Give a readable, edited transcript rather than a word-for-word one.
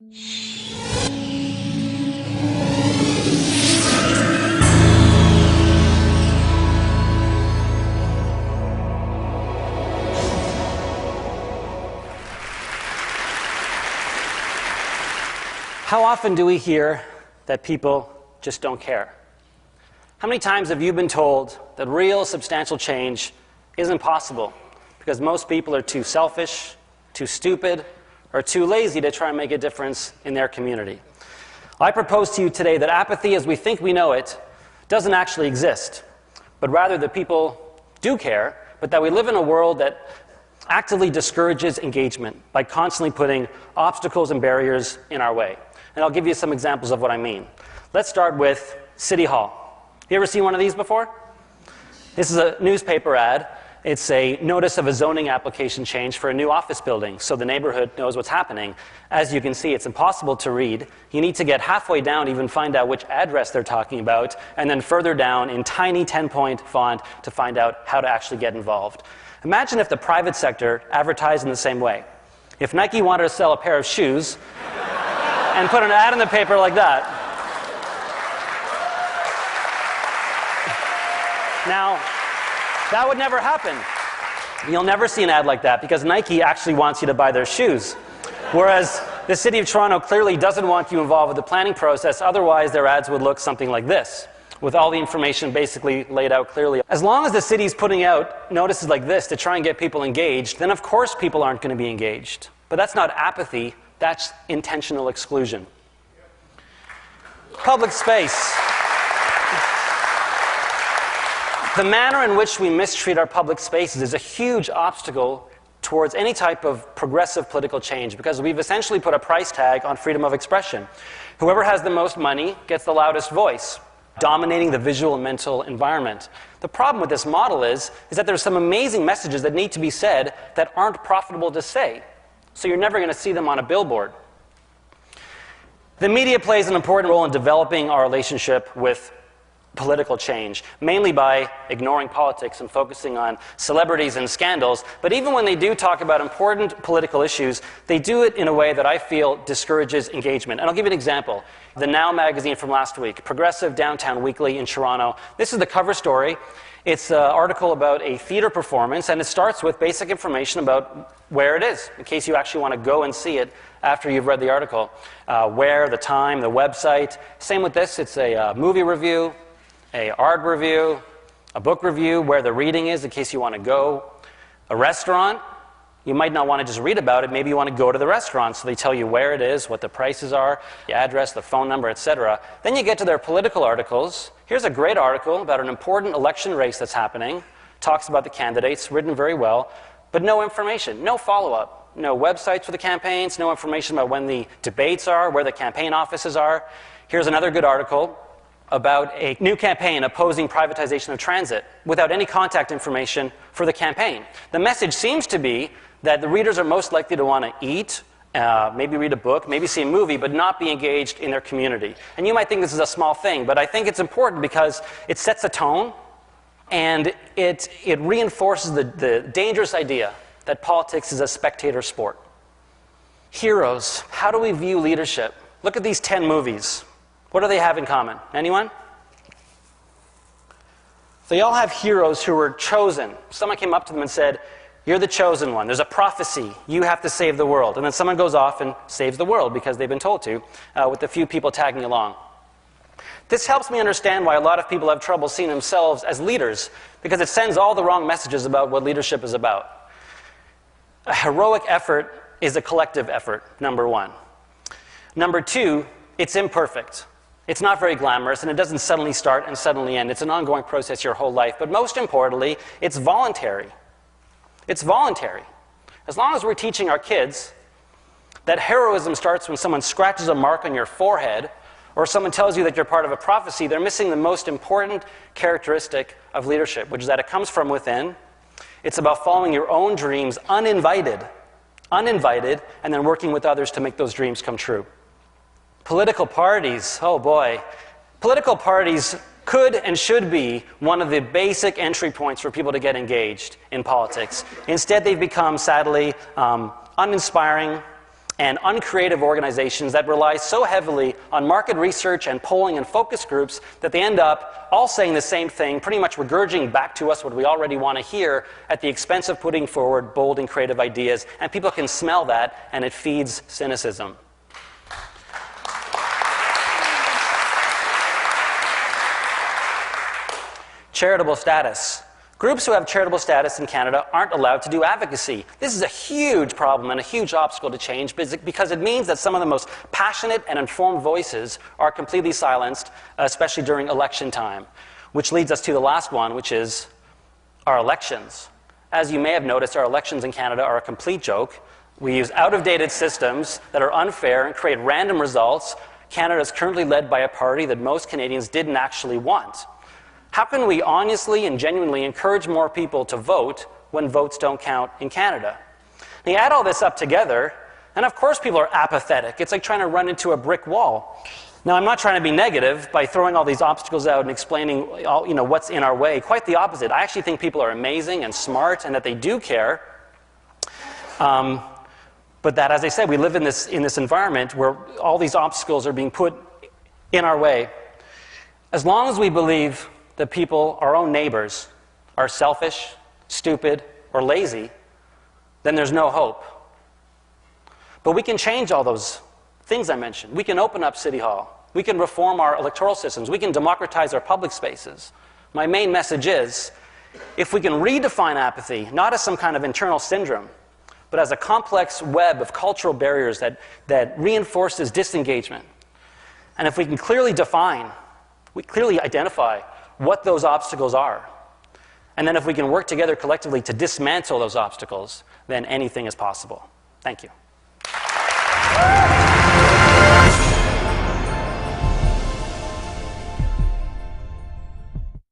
How often do we hear that people just don't care? How many times have you been told that real substantial change isn't possible because most people are too selfish, too stupid, or too lazy to try and make a difference in their community? I propose to you today that apathy as we think we know it doesn't actually exist, but rather that people do care, but that we live in a world that actively discourages engagement by constantly putting obstacles and barriers in our way. And I'll give you some examples of what I mean. Let's start with City Hall. You ever seen one of these before? This is a newspaper ad. It's a notice of a zoning application change for a new office building, so the neighborhood knows what's happening. As you can see, it's impossible to read. You need to get halfway down to even find out which address they're talking about, and then further down in tiny 10-point font to find out how to actually get involved. Imagine if the private sector advertised in the same way. If Nike wanted to sell a pair of shoes and put an ad in the paper like that. Now, that would never happen. You'll never see an ad like that because Nike actually wants you to buy their shoes. Whereas the City of Toronto clearly doesn't want you involved with the planning process, otherwise their ads would look something like this, with all the information basically laid out clearly. As long as the city's putting out notices like this to try and get people engaged, then of course people aren't going to be engaged. But that's not apathy, that's intentional exclusion. Public space. The manner in which we mistreat our public spaces is a huge obstacle towards any type of progressive political change because we've essentially put a price tag on freedom of expression. Whoever has the most money gets the loudest voice, dominating the visual and mental environment. The problem with this model is that there's some amazing messages that need to be said that aren't profitable to say. So you're never going to see them on a billboard. The media plays an important role in developing our relationship with political change, mainly by ignoring politics and focusing on celebrities and scandals. But even when they do talk about important political issues, they do it in a way that I feel discourages engagement. And I'll give you an example. The Now magazine from last week, Progressive Downtown Weekly in Toronto. This is the cover story. It's an article about a theater performance, and it starts with basic information about where it is, in case you actually want to go and see it after you've read the article. Where, the time, the website. Same with this. It's a movie review, an art review, a book review, where the reading is in case you want to go. A restaurant, you might not want to just read about it. Maybe you want to go to the restaurant, so they tell you where it is, what the prices are, the address, the phone number, etc. Then you get to their political articles. Here's a great article about an important election race that's happening. Talks about the candidates, written very well, but no information, no follow-up. No websites for the campaigns, no information about when the debates are, where the campaign offices are. Here's another good article about a new campaign opposing privatization of transit without any contact information for the campaign. The message seems to be that the readers are most likely to want to eat, maybe read a book, maybe see a movie, but not be engaged in their community. And you might think this is a small thing, but I think it's important because it sets a tone and it reinforces the dangerous idea that politics is a spectator sport. Heroes. How do we view leadership? Look at these 10 movies. What do they have in common? Anyone? They all have heroes who were chosen. Someone came up to them and said, "You're the chosen one. There's a prophecy. You have to save the world." And then someone goes off and saves the world because they've been told to, with a few people tagging along. This helps me understand why a lot of people have trouble seeing themselves as leaders, because it sends all the wrong messages about what leadership is about. A heroic effort is a collective effort, number one. Number two, it's imperfect. It's not very glamorous, and it doesn't suddenly start and suddenly end. It's an ongoing process your whole life. But most importantly, it's voluntary. It's voluntary. As long as we're teaching our kids that heroism starts when someone scratches a mark on your forehead or someone tells you that you're part of a prophecy, they're missing the most important characteristic of leadership, which is that it comes from within. It's about following your own dreams uninvited, and then working with others to make those dreams come true. Political parties, oh boy. Political parties could and should be one of the basic entry points for people to get engaged in politics. Instead, they've become, sadly, uninspiring, and uncreative organizations that rely so heavily on market research and polling and focus groups that they end up all saying the same thing, pretty much regurgitating back to us what we already want to hear at the expense of putting forward bold and creative ideas. And people can smell that, and it feeds cynicism. Charitable status. Groups who have charitable status in Canada aren't allowed to do advocacy. This is a huge problem and a huge obstacle to change because it means that some of the most passionate and informed voices are completely silenced, especially during election time. Which leads us to the last one, which is our elections. As you may have noticed, our elections in Canada are a complete joke. We use out-of-dated systems that are unfair and create random results. Canada is currently led by a party that most Canadians didn't actually want. How can we honestly and genuinely encourage more people to vote when votes don't count in Canada? And you add all this up together, and of course people are apathetic. It's like trying to run into a brick wall. Now, I'm not trying to be negative by throwing all these obstacles out and explaining what's in our way. Quite the opposite. I actually think people are amazing and smart and that they do care. But that, as I said, we live in this environment where all these obstacles are being put in our way. As long as we believe that people, our own neighbors, are selfish, stupid, or lazy, then there's no hope. But we can change all those things I mentioned. We can open up City Hall. We can reform our electoral systems. We can democratize our public spaces. My main message is, if we can redefine apathy, not as some kind of internal syndrome, but as a complex web of cultural barriers that reinforces disengagement, and if we can clearly identify what those obstacles are, and then if we can work together collectively to dismantle those obstacles, then anything is possible. Thank you.